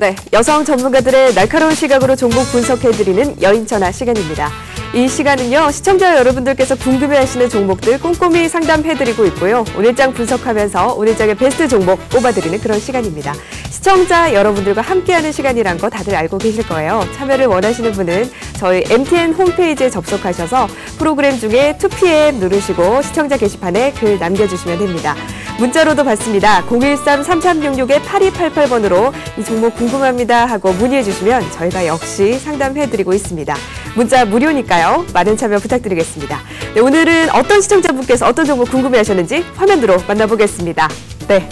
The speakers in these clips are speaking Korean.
네, 여성 전문가들의 날카로운 시각으로 종목 분석해드리는 여인천하 시간입니다. 이 시간은요, 시청자 여러분들께서 궁금해하시는 종목들 꼼꼼히 상담해드리고 있고요. 오늘장 분석하면서 오늘장의 베스트 종목 뽑아드리는 그런 시간입니다. 시청자 여러분들과 함께하는 시간이란 거 다들 알고 계실 거예요. 참여를 원하시는 분은 저희 MTN 홈페이지에 접속하셔서 프로그램 중에 2PM 누르시고 시청자 게시판에 글 남겨주시면 됩니다. 문자로도 받습니다. 013-3366-8288번으로 이 종목 궁금합니다 하고 문의해 주시면 저희가 역시 상담해드리고 있습니다. 문자 무료니까요. 많은 참여 부탁드리겠습니다. 네, 오늘은 어떤 시청자분께서 어떤 종목 궁금해하셨는지 화면으로 만나보겠습니다. 네.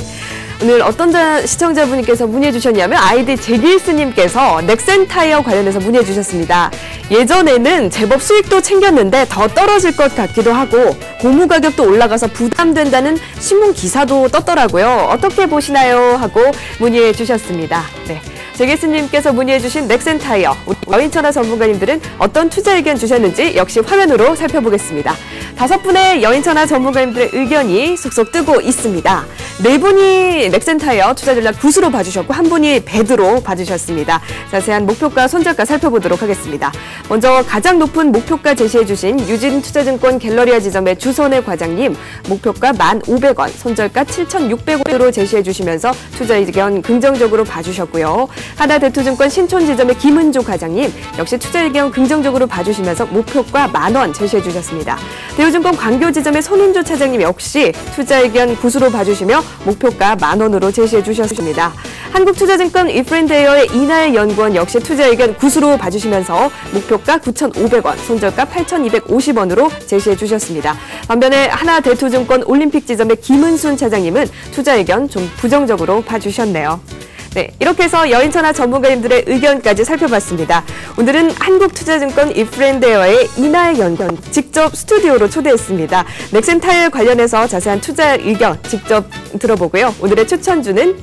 오늘 어떤 시청자분께서 문의해 주셨냐면 아이디 제길스님께서 넥센타이어 관련해서 문의해 주셨습니다. 예전에는 제법 수익도 챙겼는데 더 떨어질 것 같기도 하고 고무 가격도 올라가서 부담된다는 신문 기사도 떴더라고요. 어떻게 보시나요? 하고 문의해 주셨습니다. 네. 제길스님께서 문의해 주신 넥센타이어, 여인천하 전문가님들은 어떤 투자 의견 주셨는지 역시 화면으로 살펴보겠습니다. 5분의 여인천하 전문가님들의 의견이 속속 뜨고 있습니다. 4분이 넥센타이어 투자 전략 굿으로 봐주셨고 1분이 배드로 봐주셨습니다. 자세한 목표가, 손절가 살펴보도록 하겠습니다. 먼저 가장 높은 목표가 제시해 주신 유진투자증권 갤러리아 지점의 주선혜 과장님, 목표가 1,500원, 손절가 7,600원으로 제시해 주시면서 투자 의견 긍정적으로 봐주셨고요. 하나대투증권 신촌 지점의 김은조 과장님, 역시 투자 의견 긍정적으로 봐주시면서 목표가 10,000원 제시해 주셨습니다. 대우증권 광교 지점의 손인조 차장님 역시 투자 의견 굿으로 봐주시며 목표가 10,000원으로 제시해 주셨습니다. 한국투자증권 이프렌드에어의 이날 연구원 역시 투자 의견 굿으로 봐주시면서 목표가 9,500원, 손절가 8,250원으로 제시해 주셨습니다. 반면에 하나대투증권 올림픽 지점의 김은순 차장님은 투자 의견 좀 부정적으로 봐주셨네요. 네, 이렇게 해서 여인천하 전문가님들의 의견까지 살펴봤습니다. 오늘은 한국투자증권 이프렌드에어의 이날 연구원 직접 스튜디오로 초대했습니다. 넥센타이어 관련해서 자세한 투자 의견 직접 들어보고요. 오늘의 추천주는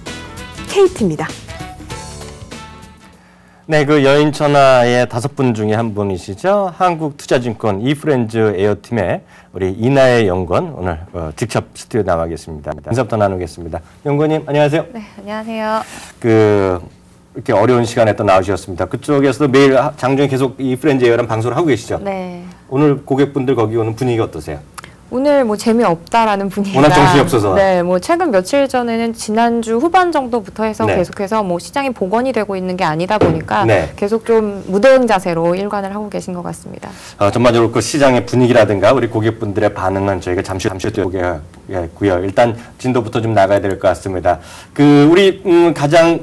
KT입니다. 네, 그 여인천하의 5분 중에 한 분이시죠. 한국투자증권 이프렌드에어팀의 우리 이나의 연구원 오늘 직접 스튜디오 나와 계십니다. 인사부터 나누겠습니다. 연구원님 안녕하세요. 네, 안녕하세요. 이렇게 어려운 시간에 또 나오셨습니다. 그쪽에서도 매일 장중에 계속 이프렌드에어라는 방송을 하고 계시죠? 네. 오늘 고객분들 거기 오는 분위기 어떠세요? 오늘 뭐 재미없다라는 분위기가 워낙 정신이 없어서. 네, 뭐 최근 며칠 전에는 지난주 후반 정도부터 해서 네. 계속해서 뭐 시장이 복원이 되고 있는 게 아니다 보니까 네. 계속 좀 무대응 자세로 일관을 하고 계신 것 같습니다. 전반적으로 그 시장의 분위기라든가 우리 고객분들의 반응은 저희가 잠시 보겠고요. 일단 진도부터 좀 나가야 될 것 같습니다. 우리 가장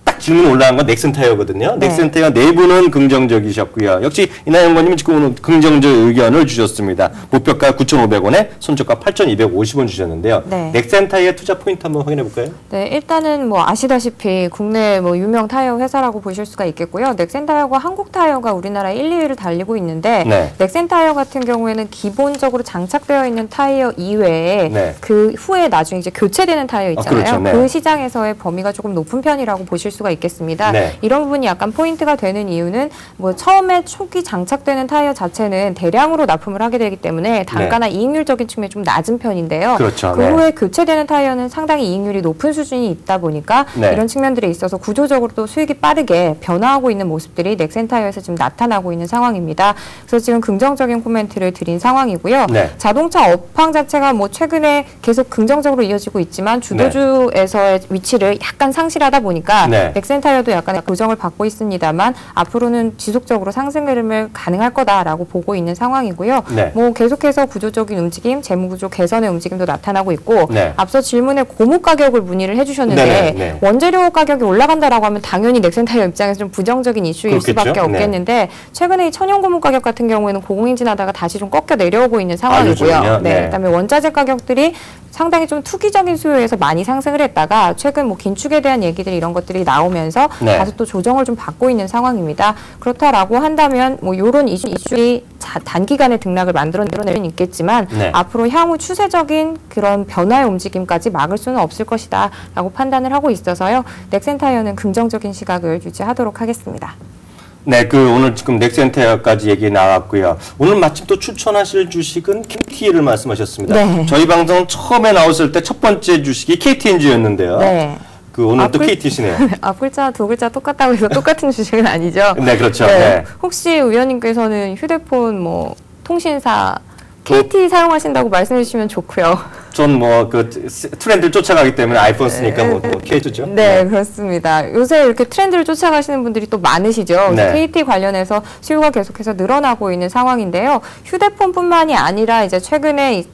딱 질문 올라간 건 넥센타이어거든요. 네. 넥센타이어 4분은 긍정적이셨고요. 역시 이나 연구원님은 지금 오늘 긍정적 의견을 주셨습니다. 목표가 9,500원에 손절가 8,250원 주셨는데요. 네. 넥센타이어 투자 포인트 한번 확인해 볼까요? 네, 일단은 뭐 아시다시피 국내 뭐 유명 타이어 회사라고 보실 수가 있겠고요. 넥센타이어가 한국타이어가 우리나라 1, 2위를 달리고 있는데 네. 넥센타이어 같은 경우에는 기본적으로 장착되어 있는 타이어 이외에 네. 그 후에 나중에 이제 교체되는 타이어 있잖아요. 그렇죠. 네. 그 시장에서의 범위가 조금 높은 편이라고 보실 수가 있겠습니다. 네. 이런 부분이 약간 포인트가 되는 이유는 뭐 처음에 초기 장착되는 타이어 자체는 대량으로 납품을 하게 되기 때문에 단가나 이익률적인 측면이 좀 낮은 편인데요. 그렇죠. 그 후에 교체되는 타이어는 상당히 이익률이 높은 수준이 있다 보니까 네. 이런 측면들에 있어서 구조적으로도 수익이 빠르게 변화하고 있는 모습들이 넥센타이어에서 지금 나타나고 있는 상황입니다. 그래서 지금 긍정적인 코멘트를 드린 상황이고요. 네. 자동차 업황 자체가 뭐 최근에 계속 긍정적으로 이어지고 있지만 주도주에서의 위치를 약간 상실하다 보니까 네. 넥센타이어도 약간의 조정을 받고 있습니다만 앞으로는 지속적으로 상승 흐름을 가능할 거다라고 보고 있는 상황이고요. 네. 뭐 계속해서 구조적인 움직임, 재무구조 개선의 움직임도 나타나고 있고 네. 앞서 질문에 고무 가격을 문의를 해주셨는데 네. 원재료 가격이 올라간다라고 하면 당연히 넥센타이어 입장에서 좀 부정적인 이슈일 그렇겠죠. 수밖에 없겠는데 최근에 이 천연 고무 가격 같은 경우에는 고공행진하다가 다시 좀 꺾여 내려오고 있는 상황이고요. 요즘은요? 네. 그다음에 원자재 가격들이 상당히 좀 투기적인 수요에서 많이 상승을 했다가 최근 뭐 긴축에 대한 얘기들 이런 것들이 나오면서 네. 다시 또 조정을 좀 받고 있는 상황입니다. 그렇다라고 한다면 뭐 이런 이슈이 단기간에 등락을 만들어낼 수는 있겠지만 네. 앞으로 향후 추세적인 그런 변화의 움직임까지 막을 수는 없을 것이다라고 판단을 하고 있어서요. 넥센타이어는 긍정적인 시각을 유지하도록 하겠습니다. 네, 오늘 지금 넥센타이어까지 얘기 나왔고요. 오늘 마침 또 추천하실 주식은 KT를 말씀하셨습니다. 네. 저희 방송 처음에 나왔을 때 첫 번째 주식이 KTNG였는데요. 네. 그 오늘 또 KT시네요. 앞 글자 두 글자 똑같다고 해서 똑같은 주식은 아니죠. 네, 그렇죠. 네. 네. 혹시 의원님께서는 휴대폰 뭐 통신사 KT 사용하신다고 말씀해 주시면 좋고요. 전 뭐 그 트렌드를 쫓아가기 때문에 아이폰 쓰니까 뭐 KT죠. 네, 그렇습니다. 요새 이렇게 트렌드를 쫓아가시는 분들이 또 많으시죠. 그래서 네. KT 관련해서 수요가 계속해서 늘어나고 있는 상황인데요. 휴대폰뿐만이 아니라 이제 최근에 이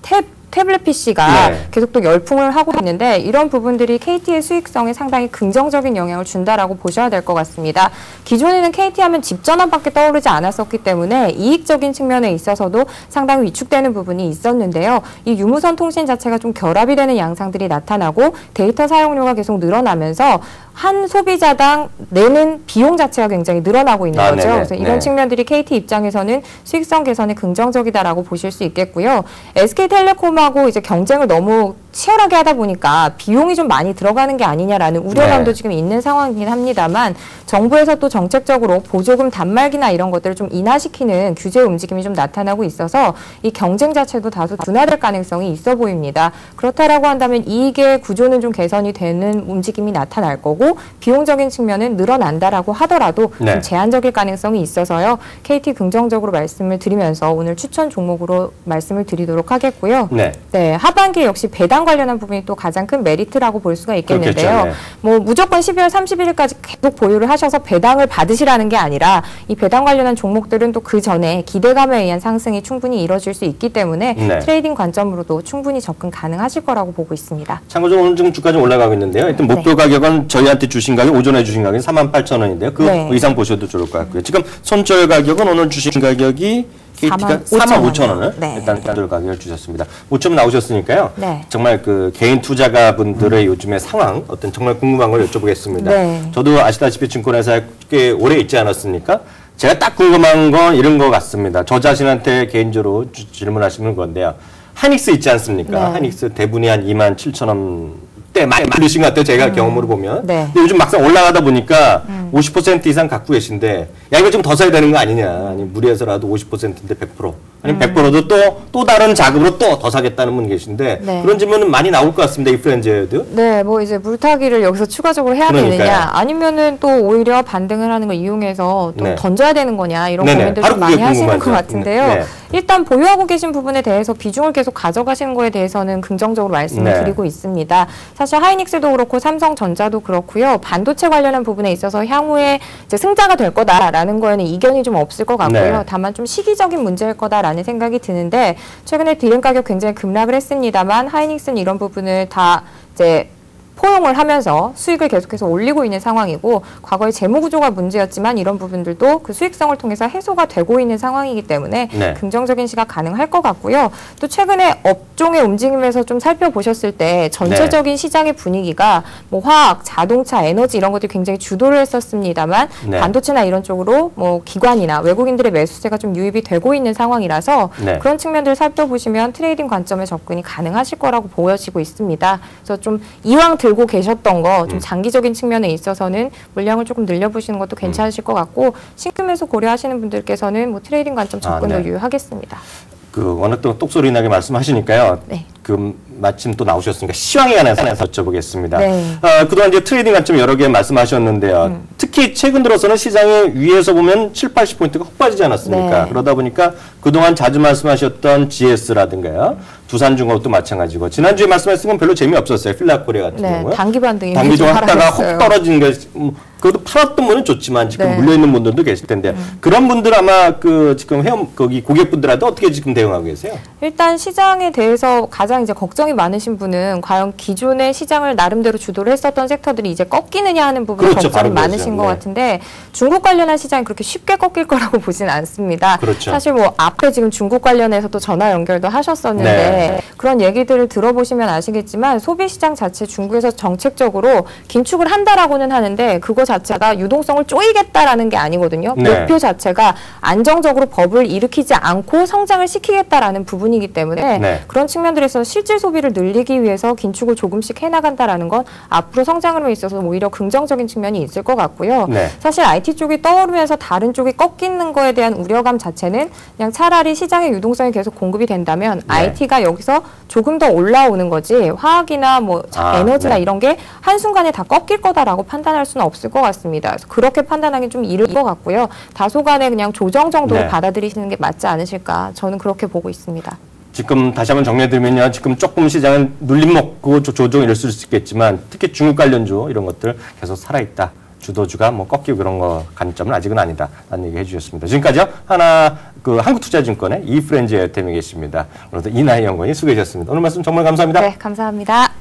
태블릿 PC가 네. 계속 또 열풍을 하고 있는데 이런 부분들이 KT의 수익성에 상당히 긍정적인 영향을 준다라고 보셔야 될 것 같습니다. 기존에는 KT 하면 집 전환밖에 떠오르지 않았었기 때문에 이익적인 측면에 있어서도 상당히 위축되는 부분이 있었는데요. 이 유무선 통신 자체가 좀 결합이 되는 양상들이 나타나고 데이터 사용료가 계속 늘어나면서 한 소비자당 내는 비용 자체가 굉장히 늘어나고 있는 거죠. 네네. 그래서 이런 네. 측면들이 KT 입장에서는 수익성 개선에 긍정적이다라고 보실 수 있겠고요. SK텔레콤하고 이제 경쟁을 너무 치열하게 하다 보니까 비용이 좀 많이 들어가는 게 아니냐라는 우려감도 네. 지금 있는 상황이긴 합니다만 정부에서 또 정책적으로 보조금 단말기나 이런 것들을 좀 인하시키는 규제 움직임이 좀 나타나고 있어서 이 경쟁 자체도 다소 둔화될 가능성이 있어 보입니다. 그렇다라고 한다면 이익의 구조는 좀 개선이 되는 움직임이 나타날 거고 비용적인 측면은 늘어난다라고 하더라도 네. 좀 제한적일 가능성이 있어서요. KT 긍정적으로 말씀을 드리면서 오늘 추천 종목으로 말씀을 드리도록 하겠고요. 네. 네, 하반기 역시 배당 관련한 부분이 또 가장 큰 메리트라고 볼 수가 있겠는데요. 그렇겠죠, 네. 뭐 무조건 12월 31일까지 계속 보유를 하셔서 배당을 받으시라는 게 아니라 이 배당 관련한 종목들은 또 그 전에 기대감에 의한 상승이 충분히 이뤄질 수 있기 때문에 네. 트레이딩 관점으로도 충분히 접근 가능하실 거라고 보고 있습니다. 참고적으로 오늘 지금 주가 좀 올라가고 있는데요. 일단 목표 가격은 저희한테 주신 가격, 오전에 주신 가격이 48,000원인데요. 그 네. 이상 보셔도 좋을 것 같고요. 지금 손절 가격은 오늘 주신 가격이 KT가 45,000원을 네. 일단 손절 가격을 주셨습니다. 5점 나오셨으니까요. 네. 정말 그 개인 투자가분들의 요즘의 상황 어떤 정말 궁금한 걸 여쭤보겠습니다. 네. 저도 아시다시피 증권회사에 꽤 오래 있지 않았습니까? 제가 딱 궁금한 건 이런 것 같습니다. 저 자신한테 개인적으로 질문하시는 건데요. 하닉스 있지 않습니까? 네. 하닉스 대분이 한 27,000원 대 많이 많으신 것 같아요. 제가 경험으로 보면. 네. 근데 요즘 막상 올라가다 보니까 50% 이상 갖고 계신데 야 이거 좀 더 사야 되는 거 아니냐. 아니 무리해서라도 50%인데 100%. 아니면 100%도 또 다른 자금으로 또 더 사겠다는 분 계신데 네. 그런 질문은 많이 나올 것 같습니다. 이 프렌즈에도. 네, 뭐 이제 물타기를 여기서 추가적으로 해야 그러니까요. 되느냐, 아니면은 또 오히려 반등을 하는 걸 이용해서 또 네. 던져야 되는 거냐 이런 네네. 고민들 바로 좀 많이 그게 하시는 것 궁금하죠. 같은데요. 네. 일단 보유하고 계신 부분에 대해서 비중을 계속 가져가시는 거에 대해서는 긍정적으로 말씀을 네. 드리고 있습니다. 사실 하이닉스도 그렇고 삼성전자도 그렇고요. 반도체 관련한 부분에 있어서 향후에 이제 승자가 될 거다라는 거에는 이견이 좀 없을 것 같고요. 네. 다만 좀 시기적인 문제일 거다라는 생각이 드는데 최근에 디램 가격 굉장히 급락을 했습니다만 하이닉스는 이런 부분을 다 이제 포용을 하면서 수익을 계속해서 올리고 있는 상황이고 과거에 재무 구조가 문제였지만 이런 부분들도 그 수익성을 통해서 해소가 되고 있는 상황이기 때문에 네. 긍정적인 시각 가능할 것 같고요. 또 최근에 업종의 움직임에서 좀 살펴보셨을 때 전체적인 시장의 분위기가 뭐 화학, 자동차, 에너지 이런 것들이 굉장히 주도를 했었습니다만 네. 반도체나 이런 쪽으로 뭐 기관이나 외국인들의 매수세가 좀 유입이 되고 있는 상황이라서 네. 그런 측면들을 살펴보시면 트레이딩 관점의 접근이 가능하실 거라고 보여지고 있습니다. 그래서 좀 이왕 들고 계셨던 거 좀 장기적인 측면에 있어서는 물량을 조금 늘려보시는 것도 괜찮으실 것 같고 신규 매수 고려하시는 분들께서는 뭐 트레이딩 관점 접근도 네. 유효하겠습니다. 그 워낙 또 똑소리 나게 말씀하시니까요. 네. 그 마침 또 나오셨으니까 시황에 관해서 여쭤보겠습니다. 네. 그동안 이제 트레이딩 관점 여러 개 말씀하셨는데요. 특히 최근 들어서는 시장의 위에서 보면 7, 80포인트가 훅 빠지지 않았습니까? 네. 그러다 보니까 그동안 자주 말씀하셨던 GS라든가요. 두산중공업도 마찬가지고 지난주에 말씀하신 건 별로 재미없었어요. 필라코리아 같은 네, 경우는. 단기 반등이 단기 좀 동안 하다가 하락했어요. 훅 떨어진 게 그래도 팔았던 분은 좋지만 지금 네. 물려있는 분들도 계실 텐데 그런 분들 아마 그 지금 거기 고객분들한테 어떻게 지금 대응하고 계세요? 일단 시장에 대해서 가장 이제 걱정이 많으신 분은 과연 기존의 시장을 나름대로 주도를 했었던 섹터들이 이제 꺾이느냐 하는 부분에 그렇죠. 걱정이 바로 많으신 그거죠. 것 네. 같은데 중국 관련한 시장이 그렇게 쉽게 꺾일 거라고 보지는 않습니다. 그렇죠. 사실 뭐 앞에 지금 중국 관련해서도 전화 연결도 하셨었는데 네. 그런 얘기들을 들어보시면 아시겠지만 소비 시장 자체 중국에서 정책적으로 긴축을 한다라고는 하는데 그거 자체가 유동성을 쪼이겠다라는 게 아니거든요. 네. 목표 자체가 안정적으로 버블을 일으키지 않고 성장을 시키겠다라는 부분이기 때문에 네. 그런 측면들에서 실질 소비를 늘리기 위해서 긴축을 조금씩 해나간다라는 건 앞으로 성장 흐름에 있어서 오히려 긍정적인 측면이 있을 것 같고요. 네. 사실 IT 쪽이 떠오르면서 다른 쪽이 꺾이는 거에 대한 우려감 자체는 그냥 차라리 시장의 유동성이 계속 공급이 된다면 네. IT가 여기서 조금 더 올라오는 거지 화학이나 뭐 에너지나 네. 이런 게 한순간에 다 꺾일 거다라고 판단할 수는 없을 것 같습니다. 그래서 그렇게 판단하기 좀 이를 것 같고요. 다소간의 그냥 조정 정도로 네. 받아들이시는 게 맞지 않으실까 저는 그렇게 보고 있습니다. 지금 다시 한번 정리해드리면요. 지금 조금 시장은 눌림 먹고 조정 이럴 수 있겠지만 특히 중국 관련주 이런 것들 계속 살아있다. 주도주가 뭐 꺾이고 그런 거 관점은 아직은 아니다. 라는 얘기 해주셨습니다. 지금까지요. 한국투자증권의 이프렌즈 에어템이 계십니다. 오늘도 이나희 연구원이 수고하셨습니다. 오늘 말씀 정말 감사합니다. 네, 감사합니다.